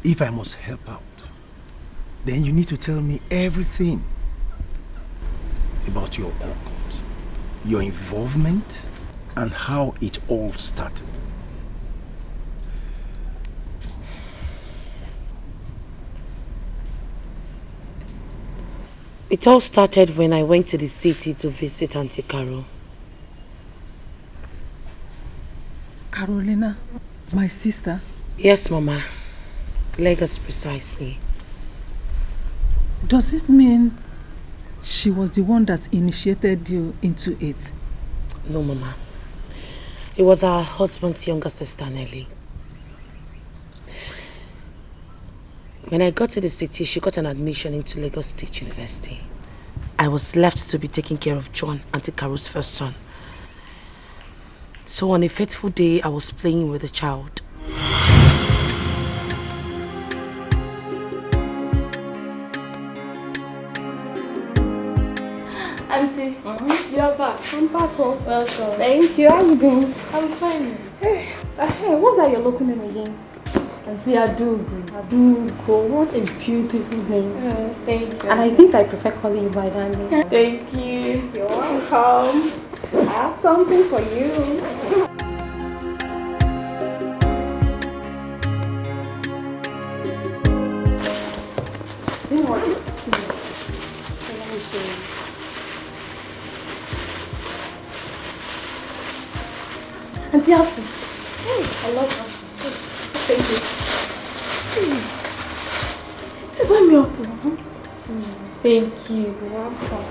If I must help out, then you need to tell me everything about your occult, your involvement, and how it all started. It all started when I went to the city to visit Auntie Carol. Carolina, my sister? Yes, Mama. Lagos precisely. Does it mean she was the one that initiated you into it? No, Mama. It was her husband's younger sister, Nelly. When I got to the city, she got an admission into Lagos State University. I was left to be taking care of John, Auntie Carol's first son. So on a fateful day, I was playing with a child. Auntie, you're back. I'm back home. Welcome. Thank you. How you doing? I'm fine. Hey, what's that you're looking at again? Auntie, Adugu. Adugu. What a beautiful name. Thank you. And I think I prefer calling you by that name. Thank you. You're welcome. I have something for you. You know what? Let me show you. Auntie, apple. Hey, I love apple. Thank you. To buy me apple. Thank you. You're welcome.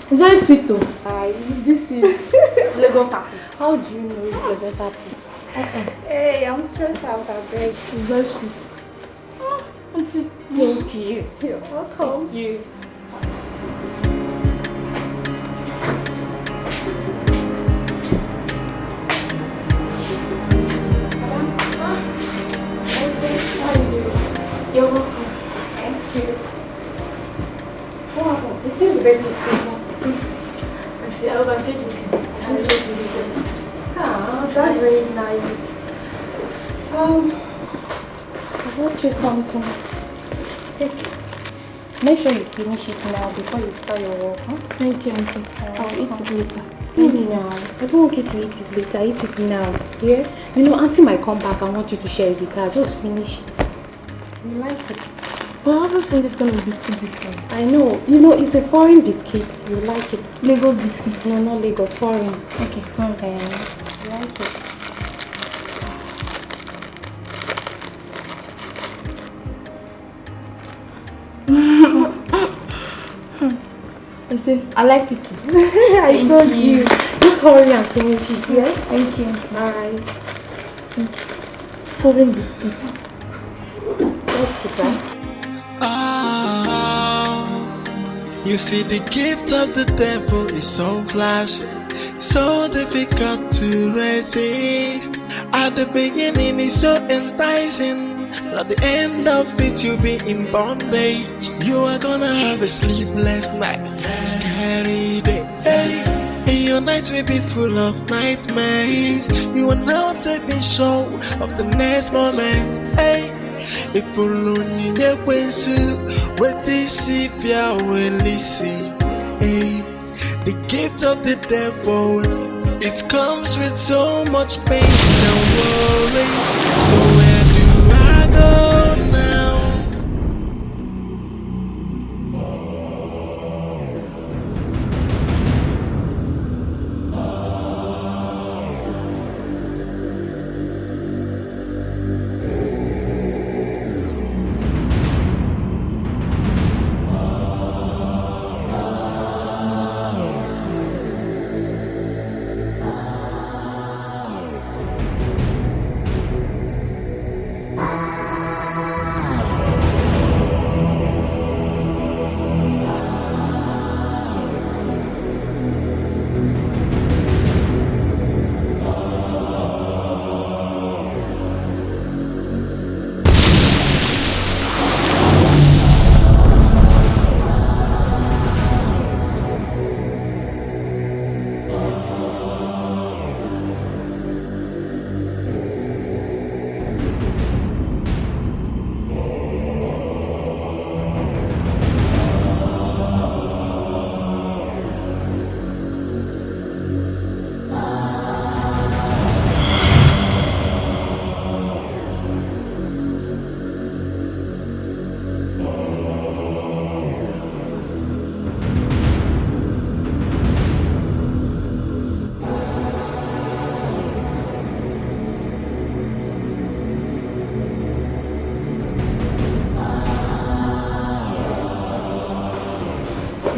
It's very sweet though. This is Lagos apple. How do you know it's Lagos apple? Hey, I'm stressed out, I beg. It's very sweet. Auntie, thank you. You're welcome. Thank you. You're welcome. Thank you. Wow, this is very stable. Auntie, I overpaid you today. I'm just distressed. Ah, that's very nice. I bought you something. Make sure you finish it now before you start your work, huh? Thank you, Auntie. I'll eat it later. Now. I don't want you to eat it later. Eat it now. Yeah? You know, Auntie might come back and want you to share it with her. Just finish it. You like it. But I haven't seen this kind of biscuit before. I know. You know, it's a foreign biscuit. You like it. Lagos biscuit. No, not Lagos. Foreign. Okay, fine. You like it. Auntie, I like it. I told you. Just hurry and finish it, yeah? Thank you. Alright. Foreign biscuit. Let's keep that. You see, the gift of the devil is so flashy, so difficult to resist. At the beginning, it's so enticing. At the end of it, you'll be in bondage. You are gonna have a sleepless night, scary day. Hey. And your night will be full of nightmares. You are not even sure of the next moment. Hey. If only you with this will listen. Hey. The gift of the devil, it comes with so much pain and worry. So where do I go now?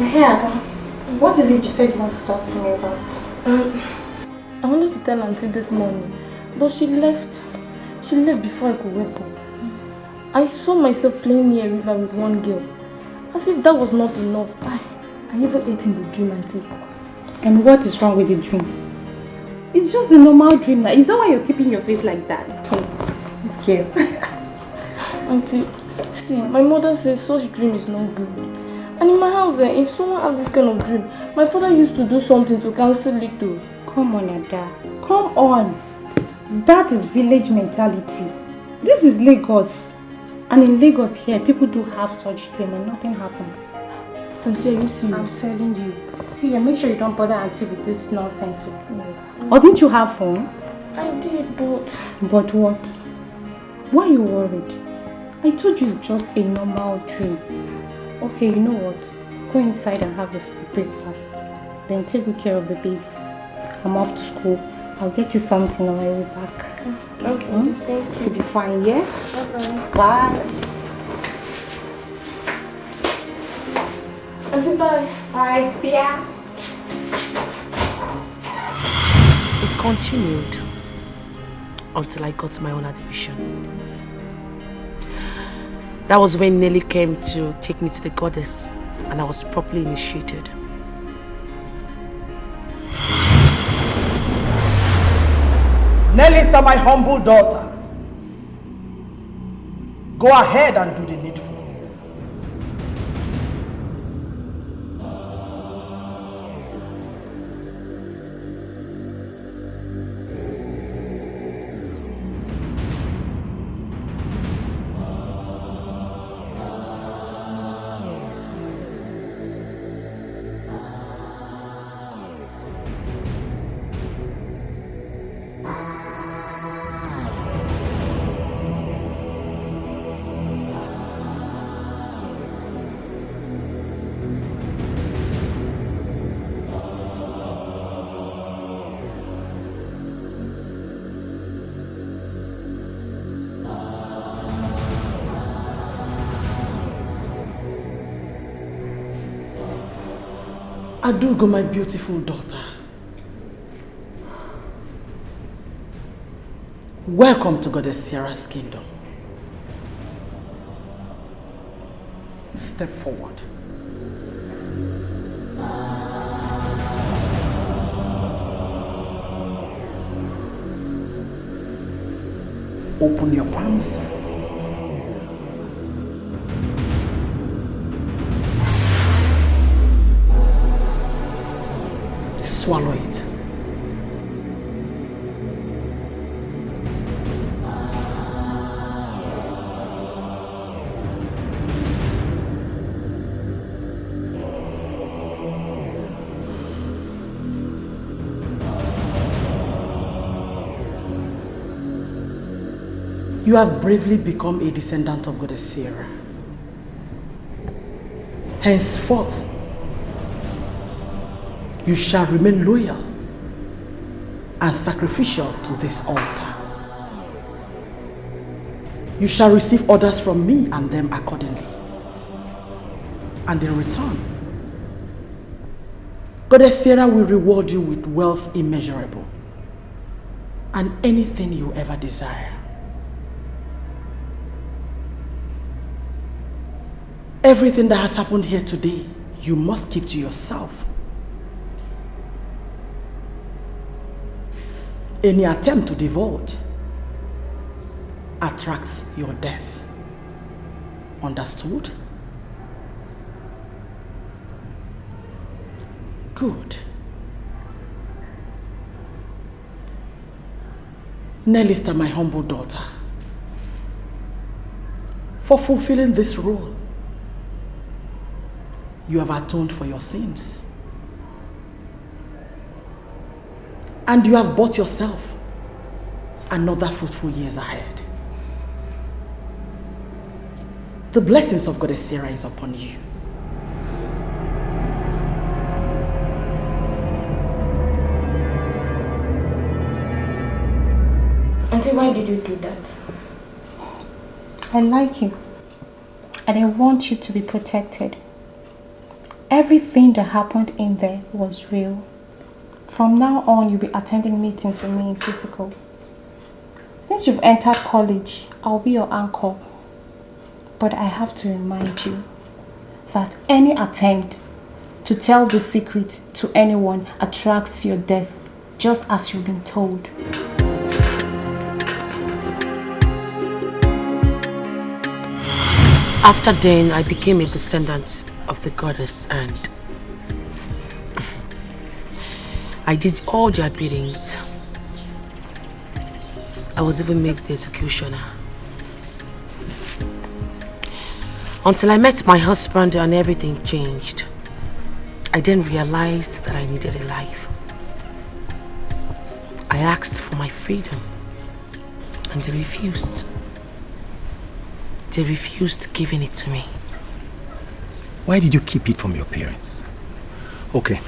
Hey, Aga. What is it you said you want to talk to me about? I wanted to tell Auntie this morning, but she left. She left before I could wake up. I saw myself playing near a river with one girl. As if that was not enough. I even ate in the dream, Auntie. And what is wrong with the dream? It's just a normal dream. Is that why you're keeping your face like that? Hey, this girl. Auntie, see, my mother says such dream is not good. And in my house, if someone has this kind of dream, my father used to do something to cancel it too. Come on, Ada. Come on. That is village mentality. This is Lagos. And in Lagos here, people do have such dream and nothing happens. Auntie, are you serious? I'm telling you. See, make sure you don't bother Auntie with this nonsense. Or didn't you have fun? I did, but... But what? Why are you worried? I told you it's just a normal dream. Okay, you know what? Go inside and have your breakfast. Then take good care of the baby. I'm off to school. I'll get you something on my way back. Okay, thank you. You'll be fine, yeah? Bye-bye. Bye. Auntie, bye. Bye, see ya. It continued until I got my own admission. That was when Nelly came to take me to the goddess and I was properly initiated. Nellysta, my humble daughter, go ahead and do the needful. Adugo, my beautiful daughter. Welcome to Goddess Sierra's kingdom. Step forward. Open your palms. Swallow it. You have bravely become a descendant of Goddess Sierra. Henceforth, you shall remain loyal and sacrificial to this altar. You shall receive orders from me and them accordingly. And in return, Goddess Sierra will reward you with wealth immeasurable and anything you ever desire. Everything that has happened here today, you must keep to yourself. Any attempt to divulge attracts your death. Understood? Good. Nellysta, my humble daughter, for fulfilling this role, you have atoned for your sins. And you have bought yourself another fruitful years ahead. The blessings of Goddess Sierra is upon you. Auntie, why did you do that? I like you. And I want you to be protected. everything that happened in there was real. From now on, you'll be attending meetings with me in physical. Since you've entered college, I'll be your anchor. But I have to remind you that any attempt to tell the secret to anyone attracts your death, just as you've been told. After then, I became a descendant of the goddess and I did all their biddings. I was even made the executioner. Until I met my husband and everything changed. I then realized that I needed a life. I asked for my freedom and they refused. They refused giving it to me. Why did you keep it from your parents? Okay,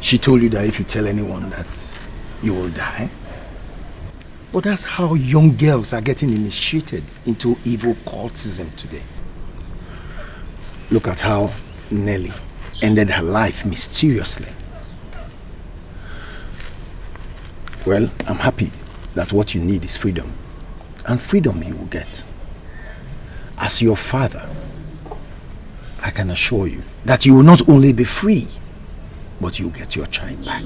she told you that if you tell anyone that you will die. But that's how young girls are getting initiated into evil cultism today. Look at how Nelly ended her life mysteriously. Well, I'm happy that what you need is freedom. And freedom you will get. As your father, I can assure you that you will not only be free, but you'll get your child back.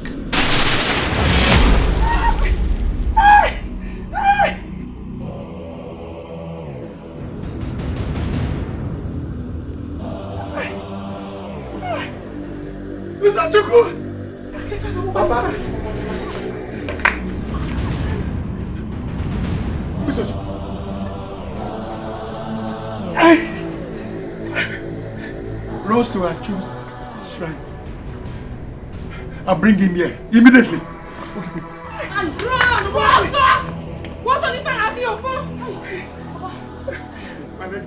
Mr. Chuku! Papa! Mr. Chuku! Rose to her Chum's shrine. I'll bring him here immediately. Run! What's on the phone? Have your phone? My leg.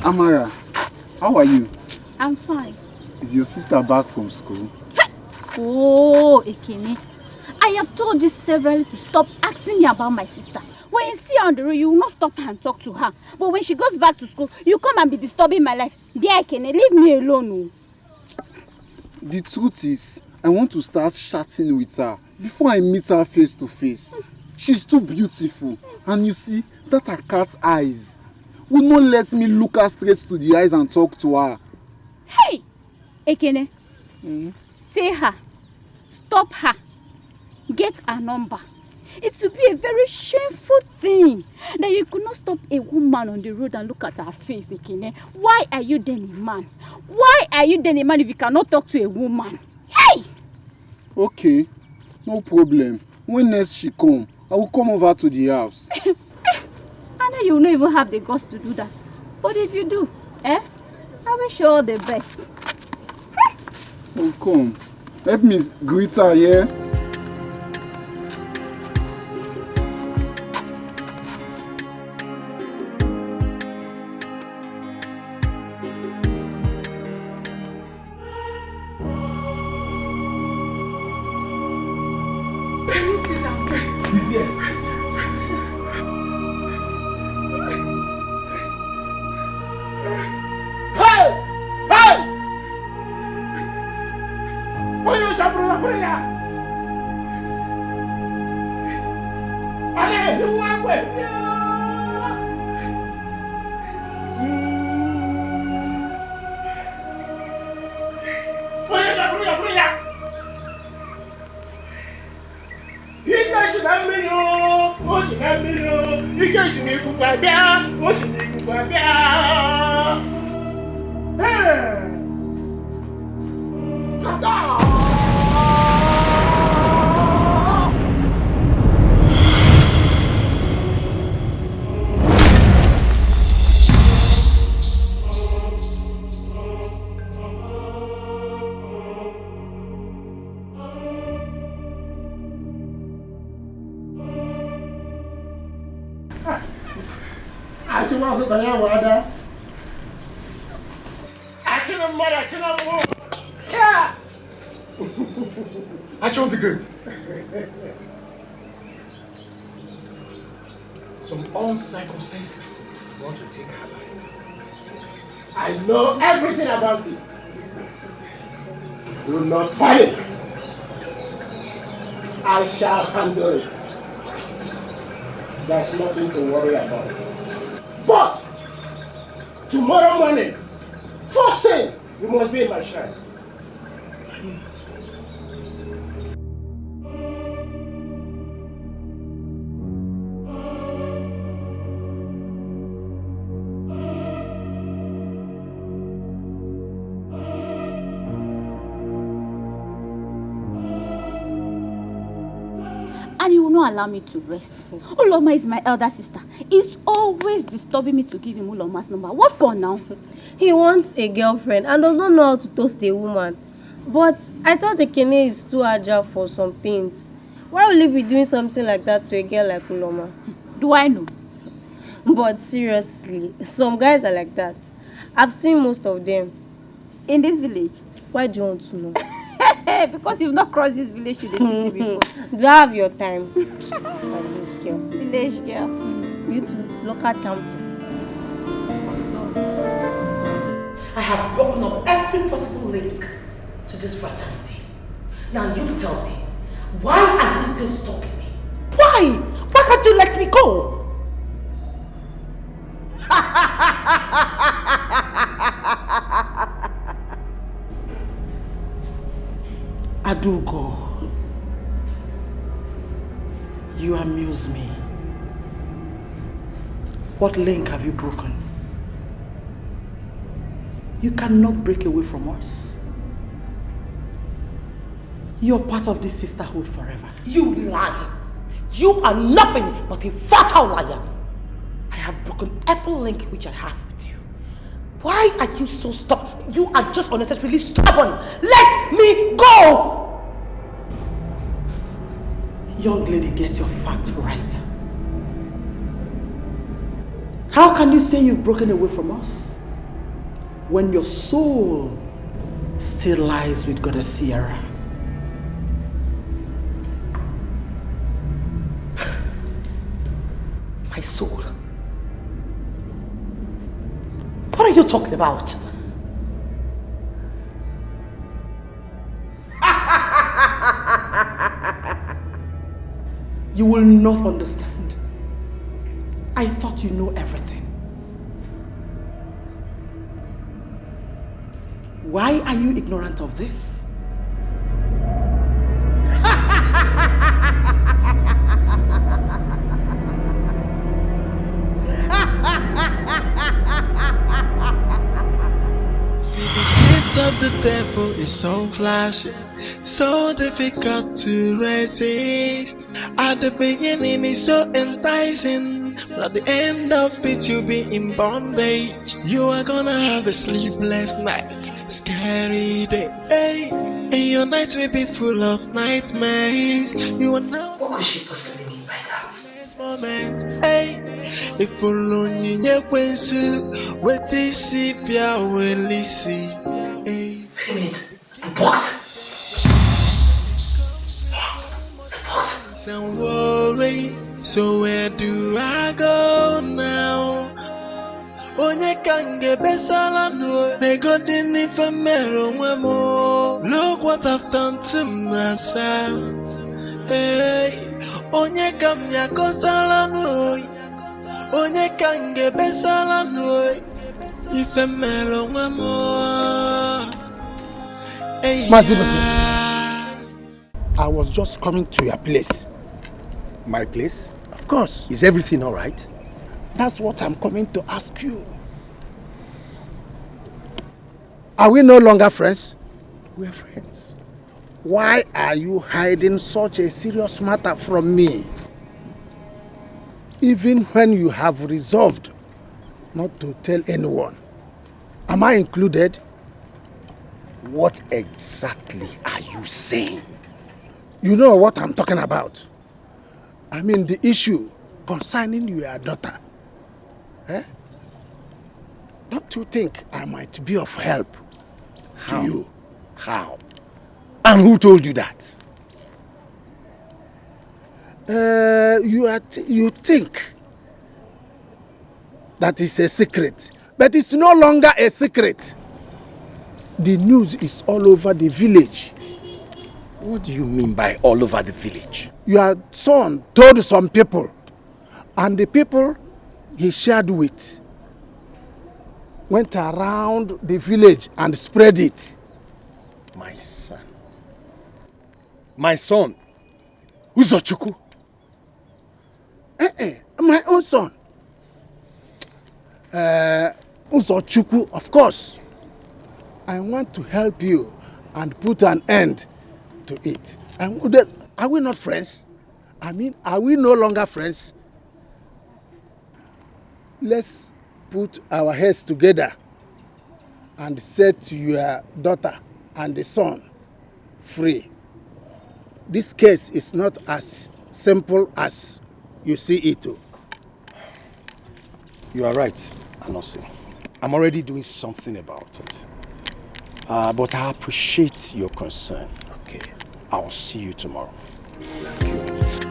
Amara, how are you? I'm fine. Is your sister back from school? Oh, Ekene. I have told you severally to stop asking me about my sister. When you see her on the road, you will not stop and talk to her. But when she goes back to school, you come and be disturbing my life. Dear Ekene, leave me alone. The truth is, I want to start chatting with her before I meet her face to face. She's too beautiful. And you see, that her cat's eyes will not let me look her straight to the eyes and talk to her. Hey! Ekene, say her. Stop her. Get her number. It would be a very shameful thing that you could not stop a woman on the road and look at her face, Ekene. Why are you then a man? Why are you then a man if you cannot talk to a woman? Hey! Okay, no problem. When next she come, I will come over to the house. I know you will not even have the guts to do that. But if you do, I wish you all the best. Oh, come. Help me greet her, yeah? Action will be great. Some uncircumcised want to take her life. I know everything about this. Do not panic. I shall handle it. There's nothing to worry about. But tomorrow morning, first thing, you must be in my shrine. And he will not allow me to rest. Uloma is my elder sister. He's always disturbing me to give him Uloma's number. What for now? He wants a girlfriend and does not know how to toast a woman. But I thought Ekene is too agile for some things. Why will he be doing something like that to a girl like Uloma? Do I know? But seriously, some guys are like that. I've seen most of them. In this village? Why do you want to know? Because you've not crossed this village to the city before. Do I have your time? Like this girl. Village girl. You too, local champion. I have broken up every possible link to this fraternity. Now you tell me, why are you still stalking me? Why? Why can't you let me go? Adugo, you amuse me. What link have you broken? You cannot break away from us. You're part of this sisterhood forever. You lie. You are nothing but a fatal liar. I have broken every link which I have with you. Why are you so stubborn? You are just unnecessarily stubborn. Let me go! Young lady, get your facts right. How can you say you've broken away from us when your soul still lies with Goddess Sierra? My soul? What are you talking about? You will not understand. I thought you know everything. Why are you ignorant of this? See, the gift of the devil is so flashy, so difficult to resist. At the beginning it's so enticing, but at the end of it you'll be in bondage. You are gonna have a sleepless night, scary day, hey. And your night will be full of nightmares. You are now. What could she possibly mean by that? This moment, hey. If only you kwensu, what is it? Pia will see, hey. Wait a minute. The box. Some worries, so where do I go now? Onye kange besala no, they got in ifamero wemo. Look what I've done to myself. Hey, onye kamya kosala no, onye kange besala no, ifamero wemo. Hey, I was just coming to your place. My place? Of course. Is everything all right? That's what I'm coming to ask you. Are we no longer friends? We're friends. Why are you hiding such a serious matter from me? Even when you have resolved not to tell anyone. Am I included? What exactly are you saying? You know what I'm talking about. I mean the issue concerning your daughter. Eh? Don't you think I might be of help to you? How? And who told you that? You think that is a secret, but it's no longer a secret. The news is all over the village. What do you mean by all over the village? Your son told some people, and the people he shared with went around the village and spread it. My son. My son? Uzochukwu? My own son. Uzochukwu, of course. I want to help you and put an end to it. Are we not friends? I mean, are we no longer friends? Let's put our heads together and set your daughter and the son free. This case is not as simple as you see it. You are right, Anosi. I'm already doing something about it. But I appreciate your concern. Okay. I'll see you tomorrow. Thank you.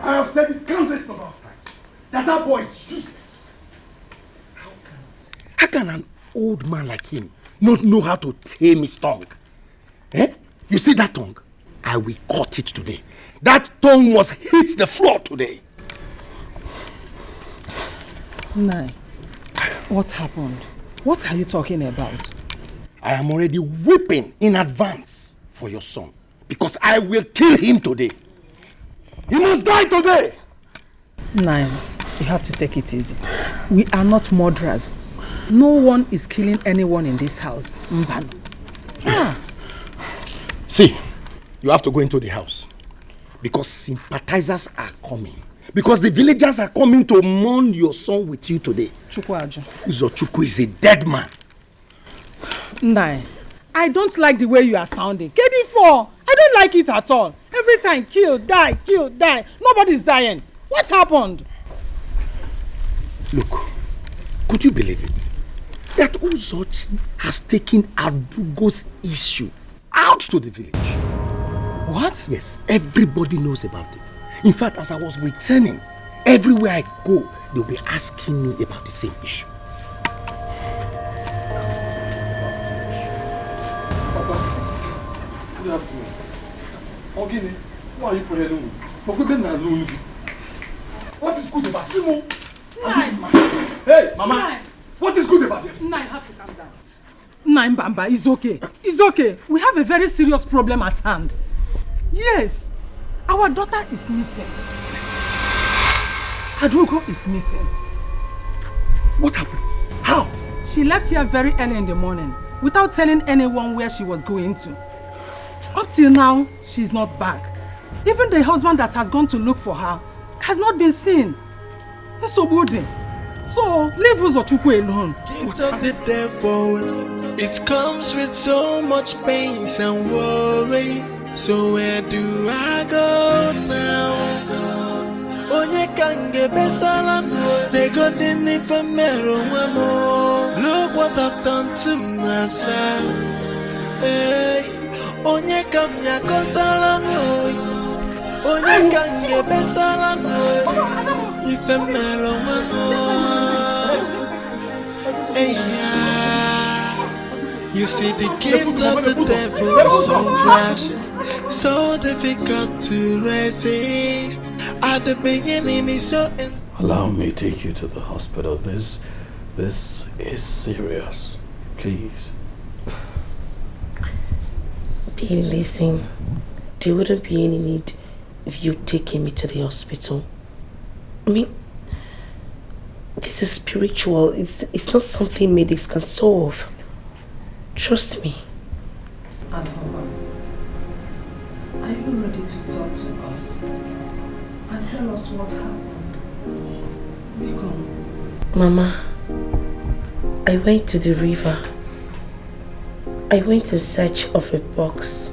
I have said it countless number of times that boy is useless. How can an old man like him not know how to tame his tongue? Eh? You see that tongue? I will cut it today. That tongue must hit the floor today. Nai, what happened? What are you talking about? I am already weeping in advance for your son because I will kill him today. He must die today! Nai, you have to take it easy. We are not murderers. No one is killing anyone in this house. Mbano. See, you have to go into the house because sympathizers are coming. Because the villagers are coming to mourn your son with you today. Chukwuaju. Uzochukwu is a dead man. Nai, I don't like the way you are sounding. Kedifo, I don't like it at all. Every time, kill, die, nobody's dying. What happened? Look, could you believe it? That Uzochi has taken Adugo's issue out to the village. What? Yes, everybody knows about it. In fact, as I was returning, everywhere I go, they'll be asking me about the same issue. Ogini, why are you praying? What is good about Simo? Hey, Mama! What is good about it? Nai, you have to calm down. Nai Mbamba, it's okay. It's okay. We have a very serious problem at hand. Yes, our daughter is missing. Adugo is missing. What happened? How? She left here very early in the morning without telling anyone where she was going to. Up till now, she's not back. Even the husband that has gone to look for her has not been seen. So leave Uzochukwu alone. Gift of the devil, it comes with so much pains and worries. So where do I go now? Onye kange besala, they got in ifamero wemo. Look what I've done to myself. Hey, onye kamya kosala no. Onye kange besala no. Ifamero wemo. Hey, yeah. You see the gift of the devil is so flashing, so difficult to resist. At the beginning, it's so. Allow me to take you to the hospital. This is serious. Please. Baby, listen. There wouldn't be any need of you taking me to the hospital. I mean, this is spiritual. It's not something medics can solve. Trust me. Adhoma, Are you ready to talk to us and tell us what happened? Become. Mama, I went to the river. I went in search of a box.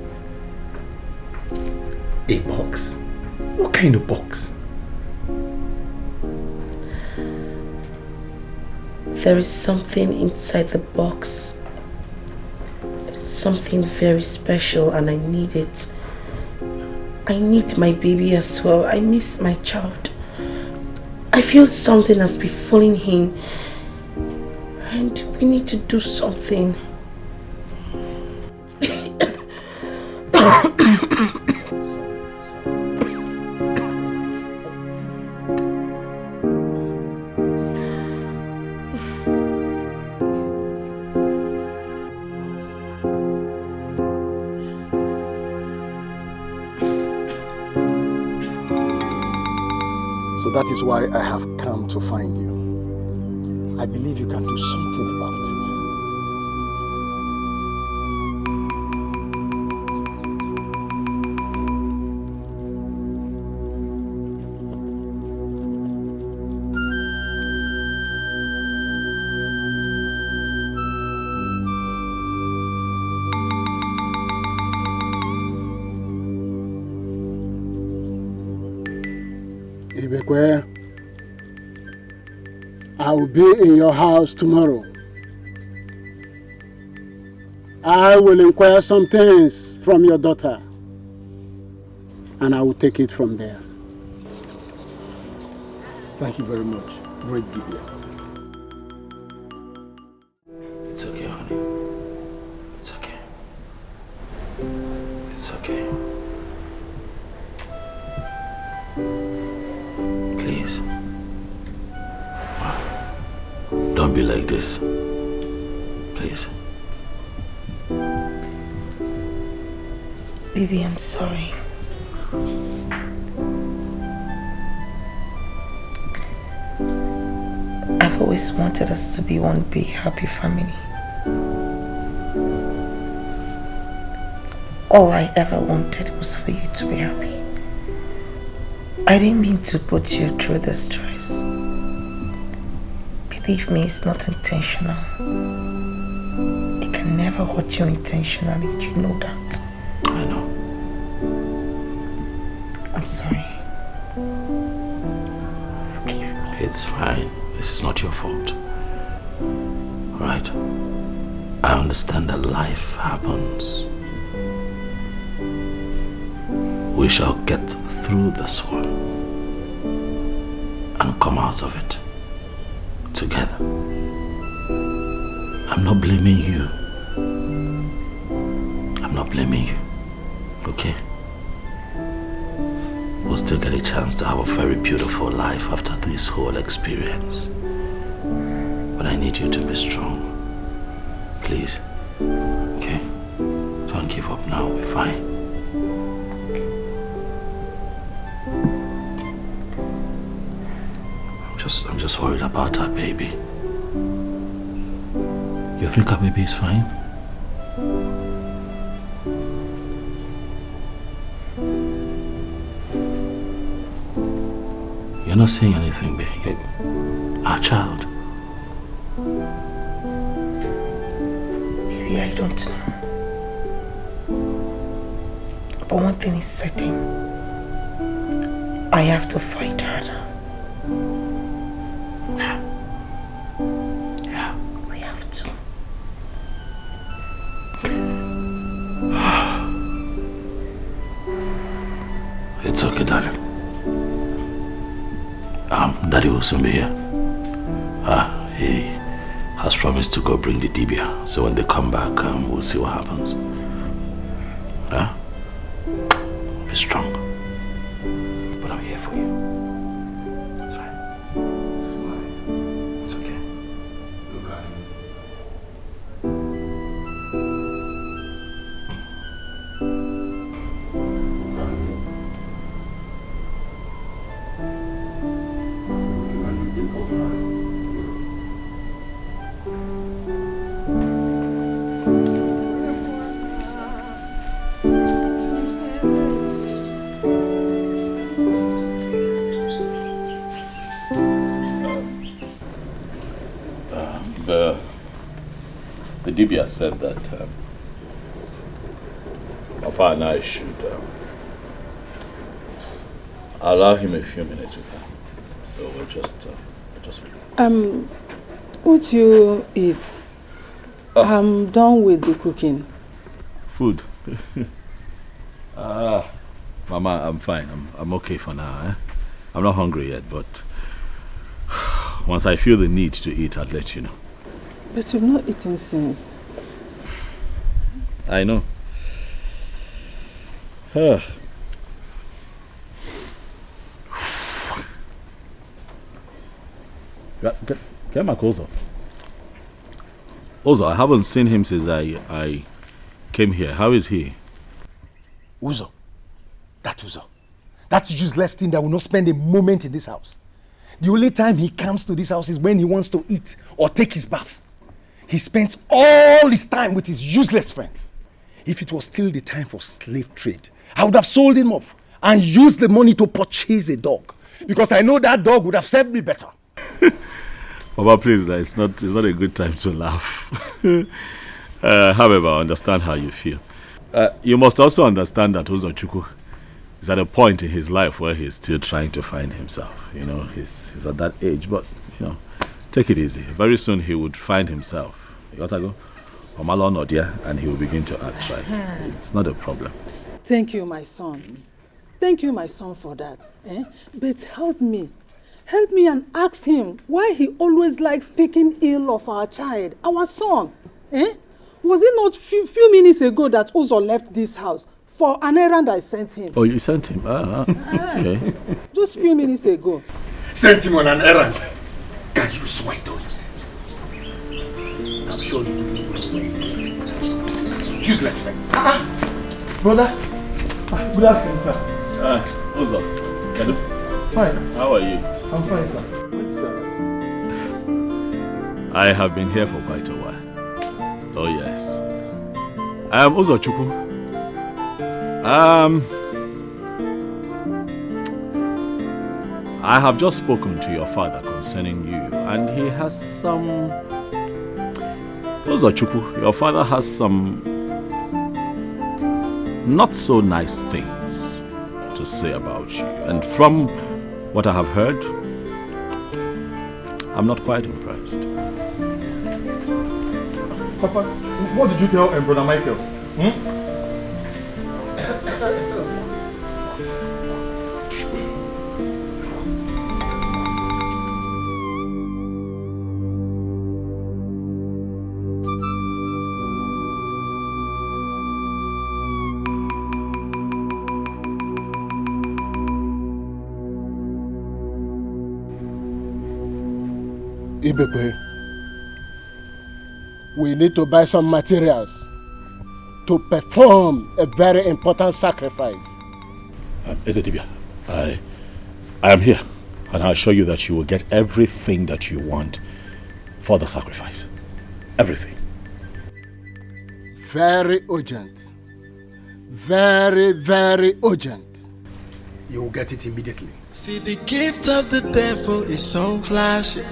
A box? What kind of box? There is something inside the box. Something very special and I need it. I need my baby as well. I miss my child. I feel something has befallen him. And we need to do something. So that is why I have come to find you. I believe you can do something about it. Ibekwe, I will be in your house tomorrow. I will inquire some things from your daughter and I will take it from there. Thank you very much. Great Dibia. It's okay, honey. It's okay. It's okay. Please. Don't be like this. Please. Baby, I'm sorry. I've always wanted us to be one big happy family. All I ever wanted was for you to be happy. I didn't mean to put you through the stress. Believe me, it's not intentional. It can never hurt you intentionally, you know that. I know. I'm sorry. Forgive me. It's fine. This is not your fault. Alright? I understand that life happens. We shall get through this one and come out of it together. I'm not blaming you. I'm not blaming you. Okay? We'll still get a chance to have a very beautiful life after this whole experience. But I need you to be strong. Please. Okay? Don't give up now. We'll be fine. I'm just worried about our baby. You think our baby is fine? You're not saying anything, baby. Our child. Maybe I don't know. But one thing is certain. I have to fight harder. Yeah. We have to. It's okay, darling. Daddy will soon be here. He has promised to go bring the dibia. So when they come back, we'll see what happens. Be strong. But I'm here for you. That's fine. It's fine. It's okay. Look at him. Dibia said that Papa and I should allow him a few minutes with her. So we'll just Won't you eat? I'm done with the cooking. Food. Mama, I'm fine. I'm okay for now. I'm not hungry yet, but once I feel the need to eat, I'll let you know. But you've not eaten since. I know. Get my clothes up. Also, I haven't seen him since I came here. How is he? Uzo. That Uzo. That useless thing that will not spend a moment in this house. The only time he comes to this house is when he wants to eat or take his bath. He spends all his time with his useless friends. If it was still the time for slave trade, I would have sold him off and used the money to purchase a dog. Because I know that dog would have served me better. Papa, please, it's not a good time to laugh. However, I understand how you feel. You must also understand that Uzochukwu is at a point in his life where he's still trying to find himself. You know, he's at that age, but, you know, take it easy. Very soon he would find himself. You got to go. And he will begin to act right. It's not a problem. Thank you, my son. Thank you, my son, for that. But help me. Help me and ask him why he always likes speaking ill of our child, our son. Was it not few minutes ago that Uzo left this house for an errand I sent him? Oh, you sent him? Okay. Just few minutes ago. Sent him on an errand? Can you swear to it? I'm sure you didn't even useless friends. Brother, good afternoon, sir. Uzo, fine. How are you? I'm fine, sir. When did you arrive? I have been here for quite a while. Oh, yes. I am Uzochukwu. I have just spoken to your father concerning you, and he has some... Uzochukwu, your father has some not so nice things to say about you. And from what I have heard, I'm not quite impressed. Papa, what did you tell Brother Michael? Ibekwe, we need to buy some materials to perform a very important sacrifice. Ezedibia, I am here, and I assure you that you will get everything that you want for the sacrifice. Everything. Very urgent. Very, very urgent. You will get it immediately. See, the gift of the devil is so flashy,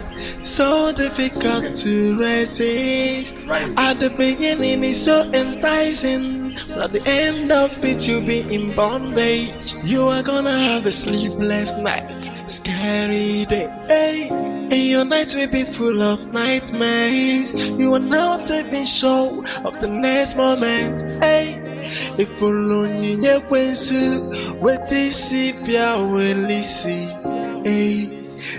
so difficult to resist. At the beginning it's so enticing, but at the end of it you'll be in bondage. You are gonna have a sleepless night, scary day, and your night will be full of nightmares. You are not even sure of the next moment, if only you kwensu, what is it,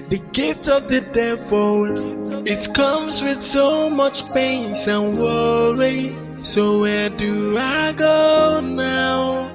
the gift of the devil, it comes with so much pains and worries. So where do I go now?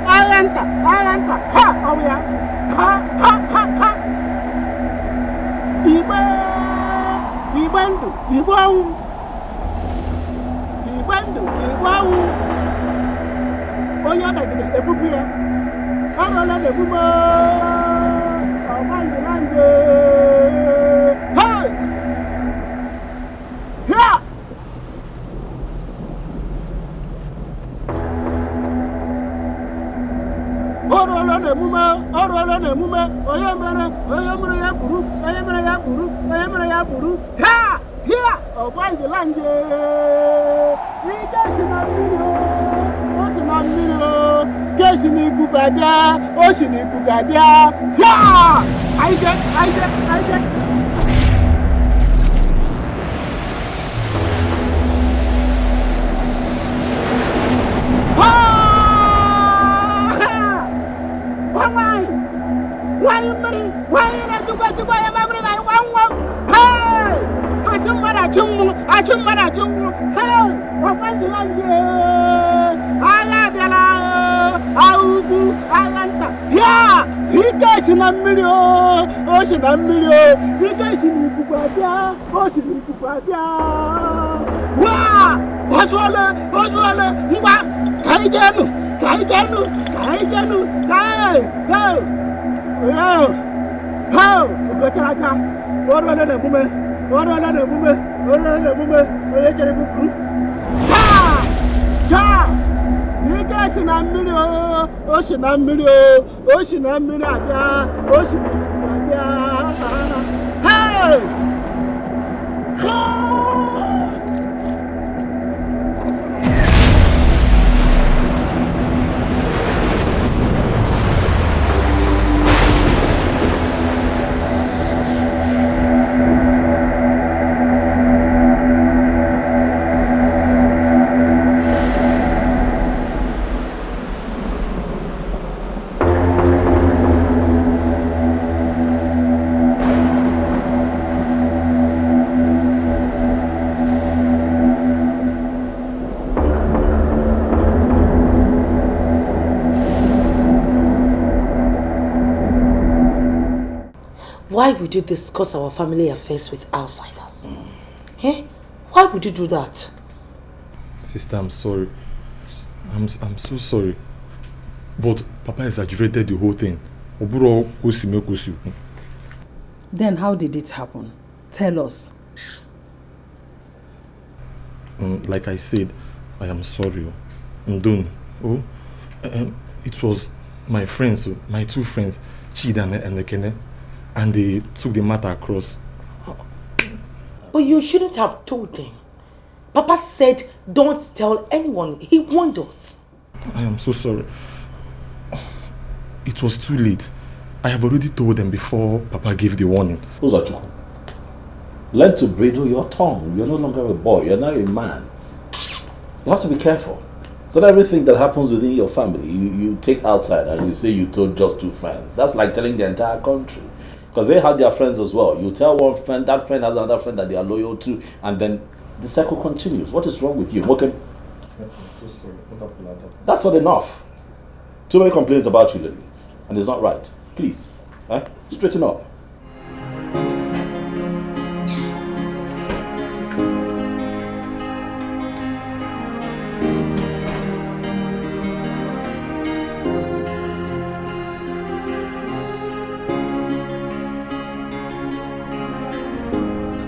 I enter. ayanta, ha, oh yeah, ha, ha, ha, ha. Ibandu, Ibawu, Ibandu, Ibawu. Oh, you're not the Bubia. Come on, the Bubo. Oh, my land. Hey! Here! Orola ne mume, oyemere ya buru, ha, here, oh, why the land, we just Keshini Bugabia, Oshini Bugabia, ya, I get. Why you not to go to buy a baby like one? Hey! I chum, hey! What was the land? I love you, yeah! He gets in a million, ocean a million, he gets in Bugabia, ocean in Bugabia. Wow! What's all Kaijanu, how? Gotcha. What are the women? Ha! You guys in a million, ocean a million, hey! Why would you discuss our family affairs with outsiders? Eh? Why would you do that? Sister, I'm sorry. I'm so sorry. But Papa exaggerated the whole thing. Then how did it happen? Tell us. Like I said, I am sorry. I'm done. It was my friends, my two friends, Chida and Nekene, and they took the matter across. But you shouldn't have told them. Papa said, don't tell anyone. He warned us. I am so sorry. It was too late. I have already told them before Papa gave the warning. Uzachuku, learn to bridle your tongue. You're no longer a boy. You're now a man. You have to be careful. So that everything that happens within your family, you take outside and you say you told just two friends. That's like telling the entire country. Because they had their friends as well. You tell one friend, that friend has another friend that they are loyal to, and then the circle continues. What is wrong with you? Okay. I'm so sorry. That's not enough. Too many complaints about you, Lily. And it's not right. Please, straighten up.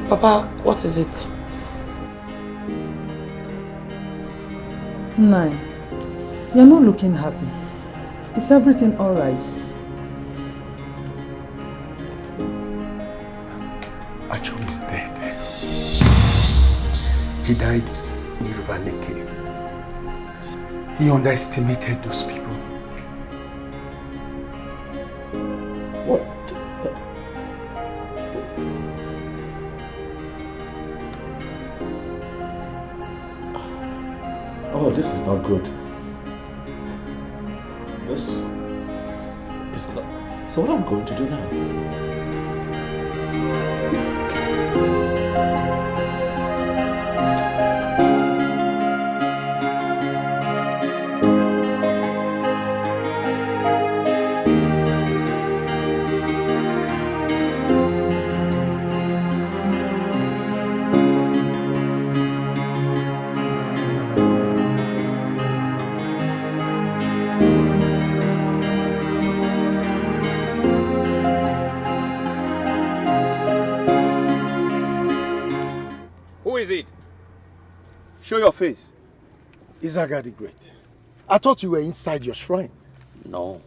Papa, what is it? Nine, you're not looking happy. Is everything all right? Acho is dead. He died in River Nike. He underestimated those people. What? Oh, this is not good. This is not... So what am I going to do now? Who is it? Show your face. Izaga the Great. I thought you were inside your shrine. No.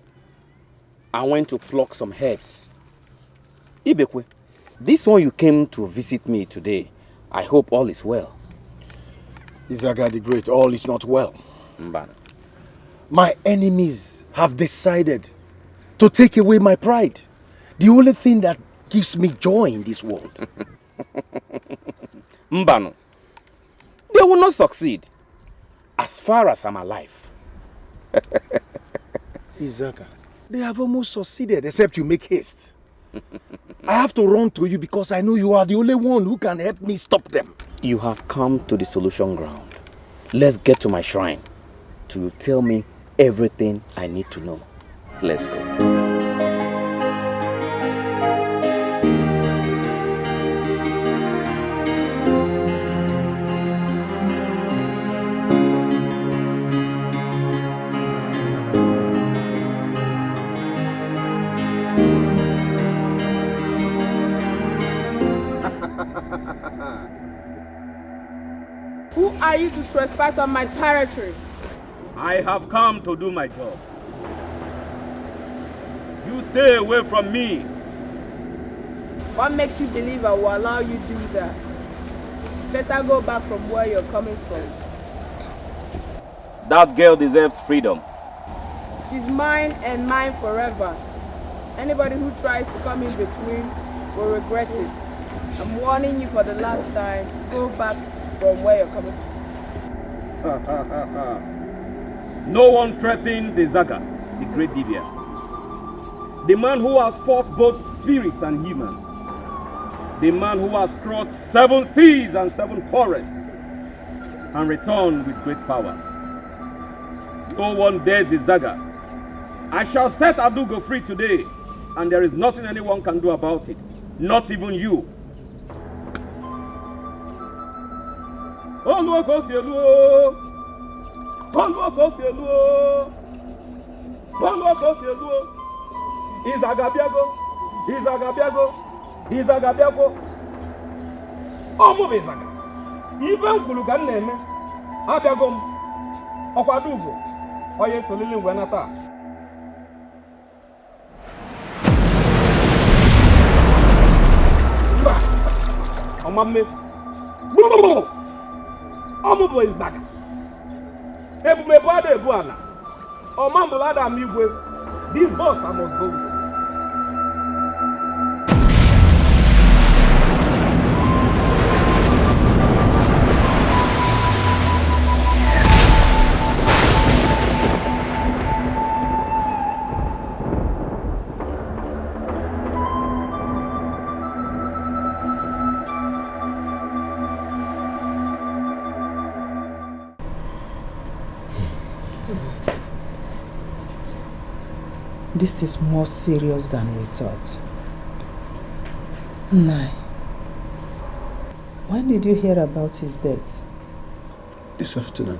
I went to pluck some herbs. Ibekwe, this one you came to visit me today. I hope all is well. Izaga the Great, all is not well. Mbana. My enemies have decided to take away my pride. The only thing that gives me joy in this world. Mbano. They will not succeed. As far as I'm alive. Izaga, they have almost succeeded, except you make haste. I have to run to you because I know you are the only one who can help me stop them. You have come to the solution ground. Let's get to my shrine to tell me everything I need to know. Let's go. Who are you to trespass on my territory? I have come to do my job. You stay away from me. What makes you believe I will allow you to do that? Better go back from where you're coming from. That girl deserves freedom. She's mine and mine forever. Anybody who tries to come in between will regret it. I'm warning you for the last time. Go back from where you're coming from. No one threatens Izaga, the great Divya. The man who has fought both spirits and humans. The man who has crossed 7 seas and 7 forests and returned with great powers. No one dares Izaga. I shall set Adugo free today, and there is nothing anyone can do about it. Not even you. Izagabiago. Omo Izaga. Even Kulugan name. Abiagom. Okwadugo. Oye solili ngwanata. Omame. Omo Izaga. Ebume bwade ebuana. Omambulada amigwe. This boss I must go with. This is more serious than we thought. Nai, when did you hear about his death? This afternoon.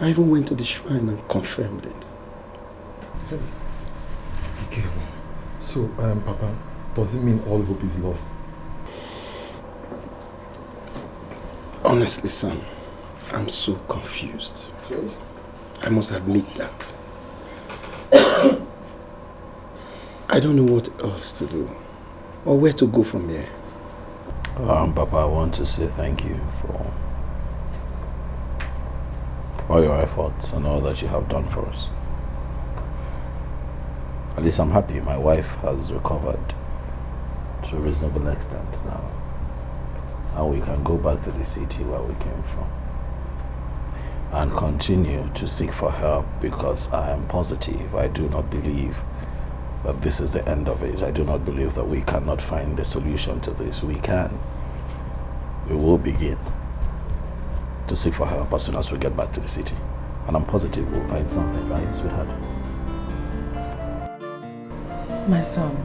I even went to the shrine and confirmed it. Okay. So, Papa, does it mean all hope is lost? Honestly, son, I'm so confused. I must admit that. I don't know what else to do or where to go from here. Papa, I want to say thank you for all your efforts and all that you have done for us. At least I'm happy my wife has recovered to a reasonable extent now. And we can go back to the city where we came from and continue to seek for help, because I am positive. I do not believe that this is the end of it. I do not believe that we cannot find a solution to this. We can. We will begin to seek for help as soon as we get back to the city. And I'm positive we'll find something, right, sweetheart? My son,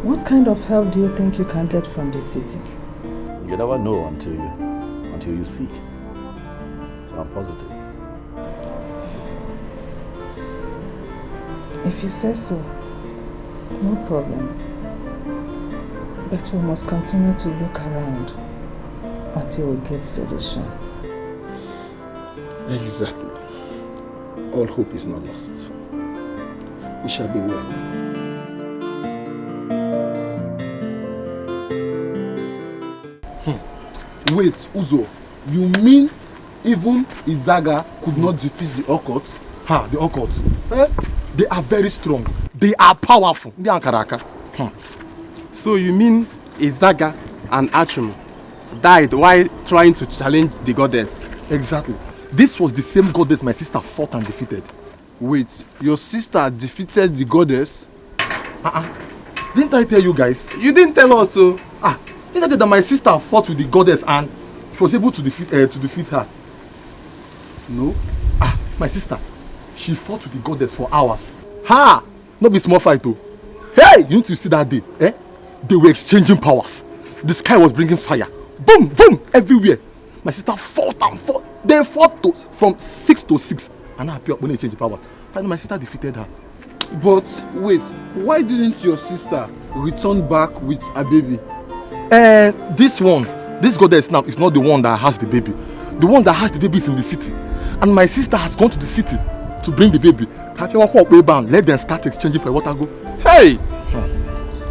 what kind of help do you think you can get from the city? You never know until you seek. So I'm positive. If you say so, no problem. But we must continue to look around until we get solution. Exactly. All hope is not lost. We shall be well. Wait, Uzo, you mean even Izaga could not defeat the occult? Ha, the occult. They are very strong. They are powerful. They are Karaka. So you mean Izaga and Achum died while trying to challenge the goddess? Exactly. This was the same goddess my sister fought and defeated. Wait, your sister defeated the goddess? Didn't I tell you guys? You didn't tell us so. Didn't I tell you that my sister fought with the goddess and she was able to defeat her? No. My sister, she fought with the goddess for hours. Not be small fight though. Hey, you need to see that day. They were exchanging powers. The sky was bringing fire. Boom, boom, everywhere. My sister fought and fought. They fought from 6 to 6. And I appeared when they changed the power. Finally, my sister defeated her. But wait, why didn't your sister return back with a baby? This goddess now is not the one that has the baby. The one that has the baby is in the city. And my sister has gone to the city to bring the baby. Have you walk way bound? Let them start exchanging for water go. Hey!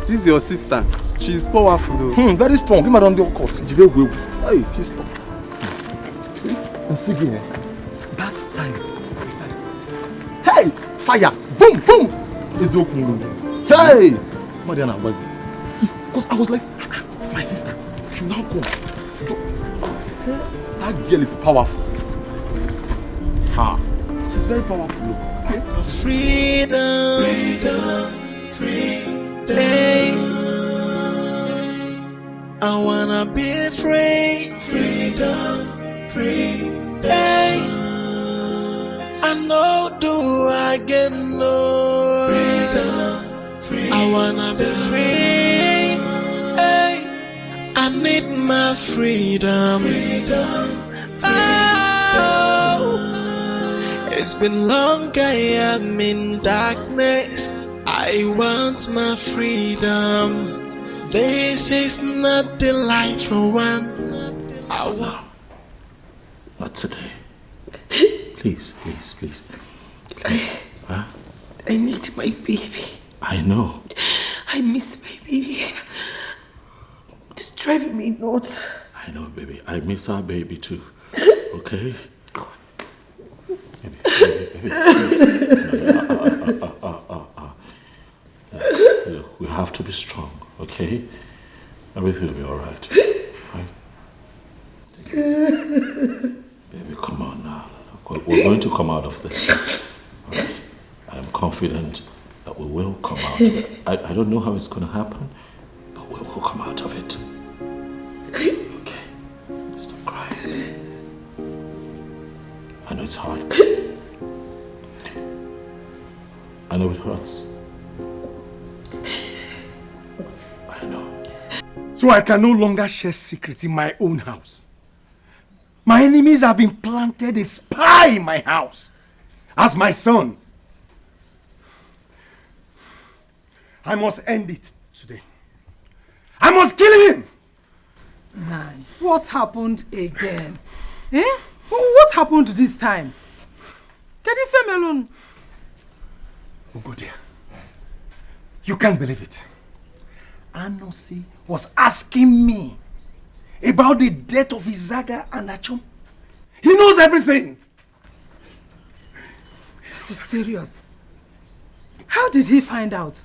This is your sister. She is powerful though. Very strong. Give me around the occult. Hey, she's strong. And see here. That time. Hey! Fire! Boom! Boom! Hey! Mariana, because I was like, my sister, she now come. That girl is powerful. She's very powerful. Okay. Freedom, freedom. I wanna be free. Freedom, freedom. I know do again, no. Freedom, I wanna be free. I need my freedom. It's been long I am in darkness. I want my freedom. This is not the life I want. I want. Not today. Please. Huh? I need my baby. I know. I miss my baby. It's driving me nuts. I know, baby. I miss our baby too. Okay? Baby. Look, we have to be strong, okay? Everything will be alright. Right? Take it easy. Baby, come on now. We're going to come out of this. Alright? I am confident that we will come out of it. I don't know how it's going to happen, but we will come out of it. Okay? Stop crying. I know it's hard. I know it hurts. I know. So I can no longer share secrets in my own house. My enemies have implanted a spy in my house as my son. I must end it today. I must kill him! Nine. What happened again? What happened this time? Can you leave me alone? Ugodia, you can't believe it. Anosi was asking me about the death of Izaga and Achum. He knows everything. This is serious. How did he find out?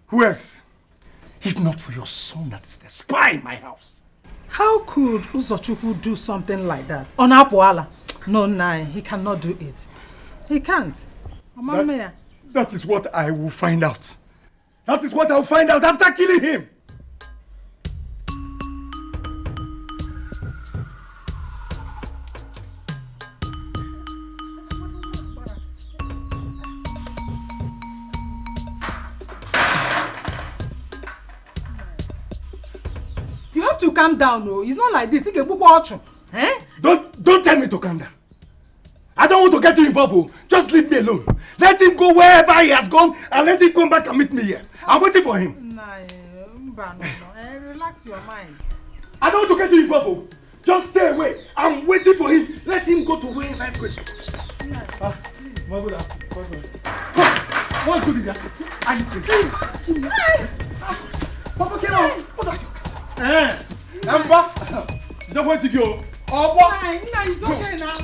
Who else? If not for your son that is the spy in my house. How could Uzochukwu do something like that? On Apoala? No, Nine, he cannot do it. He can't. That is what I will find out. That is what I will find out after killing him. You have to calm down, no. It's not like this. Don't tell me to calm down. I don't want to get you involved. Just leave me alone. Let him go wherever he has gone and let him come back and meet me here. I'm waiting for him. Relax your mind. I don't want to get you involved. Just stay away. I'm waiting for him. Let him go to where he's going. My brother. What's good in there? Are you crazy? Papa, get out. Emma, don't want to go. Oh, what? Nah, it's okay now.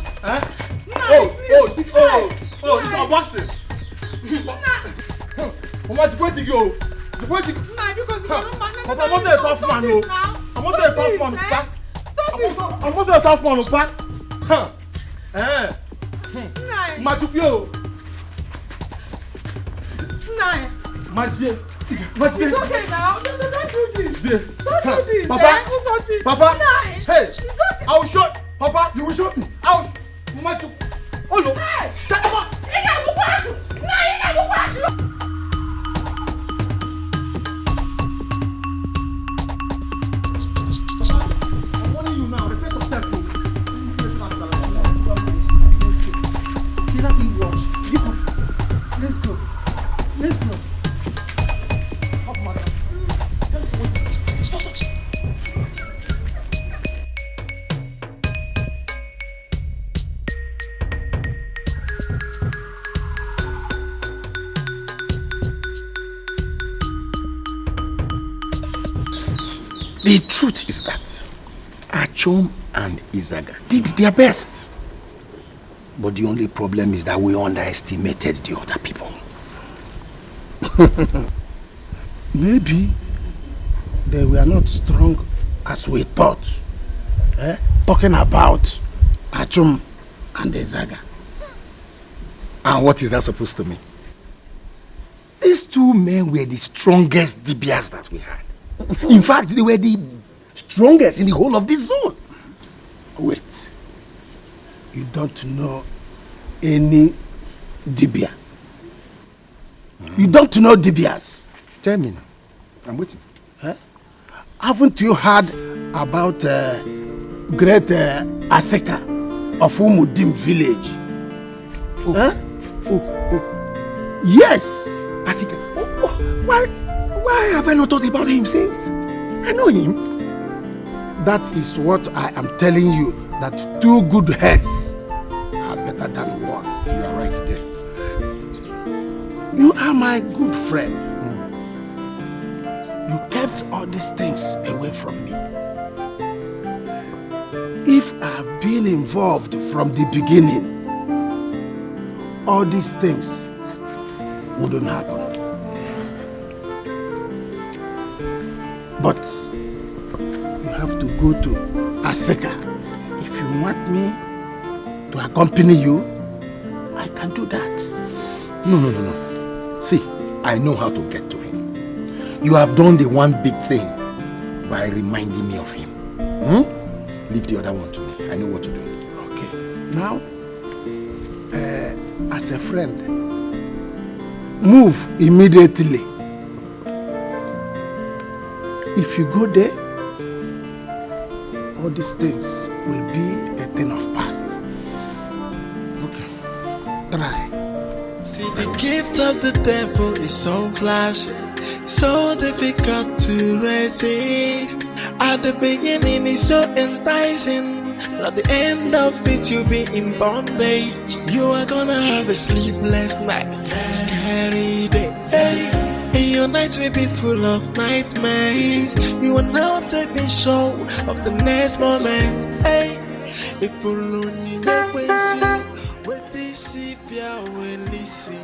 It's a boxing. Mama, you going to go? You going to go? Nah, because Papa, I'm a tough man, no. I'm a tough man, back. I'm a tough man, back. Majupio. Nah. Majie. It's okay now. Don't do this. Don't do this. Papa. Papa. Nah. Hey. I will show. Papa, you will show me. I will. Maju. Oh no. Shut up. I'm warning you now. Respect yourself. Let's go. The truth is that Achom and Izaga did their best. But the only problem is that we underestimated the other people. Maybe they were not strong as we thought. Talking about Achom and Izaga. And what is that supposed to mean? These two men were the strongest DBS that we had. In fact, they were the strongest in the whole of this zone. Wait. You don't know any Dibia? You don't know Dibias? Tell me now. I'm waiting. Haven't you heard about great Aseka of Umudim village? Yes. Aseka. Why have I not thought about him since? I know him. That is what I am telling you, that two good heads are better than one. You are right there. You are my good friend. You kept all these things away from me. If I have been involved from the beginning, all these things wouldn't happen. But you have to go to Aseka. If you want me to accompany you, I can do that. No. See, I know how to get to him. You have done the one big thing by reminding me of him. Leave the other one to me. I know what to do. Okay. Now, as a friend, move immediately. If you go there, all these things will be a thing of past. Okay. Try. See, the gift of the devil is so flashy, so difficult to resist. At the beginning, it's so enticing. At the end of it, you'll be in bondage. You are gonna have a sleepless night, scary day. And your night will be full of nightmares. You are not taking show of the next moment. If you lonely, what this if you will listen.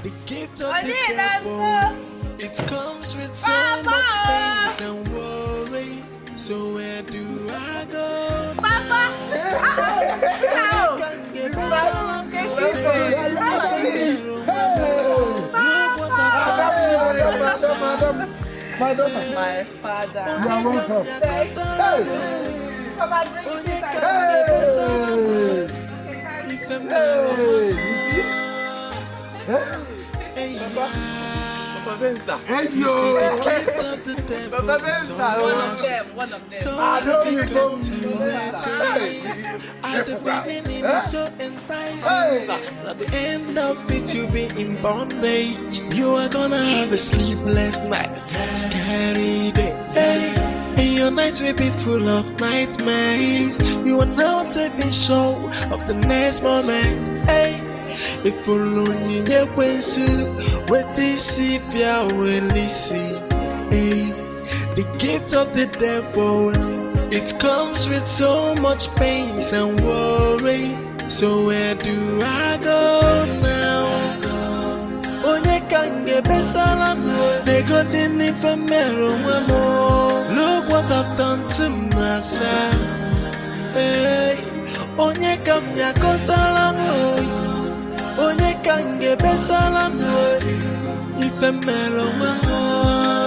The gift of the devil, it comes with so much pains and worries. So where do I go? Papa! My father. You are welcome. Come and drink this. You see? Papa Benza. Hey, yo. devil is so flashy. One of them. So difficult to resist. At the beginning it's so enticing. At the end of it you'll be in bondage. You are gonna have a sleepless night, scary day. And your night will be full of nightmares. You will not even sure of the next moment. If only you can what this pia will listen. The gift of the devil, it comes with so much pains and worries. So where do I go now? Onye kange besala no, they got the infamero more. Look what I've done to myself. Onye kamya kosala no, onye kange besala no, infamero more.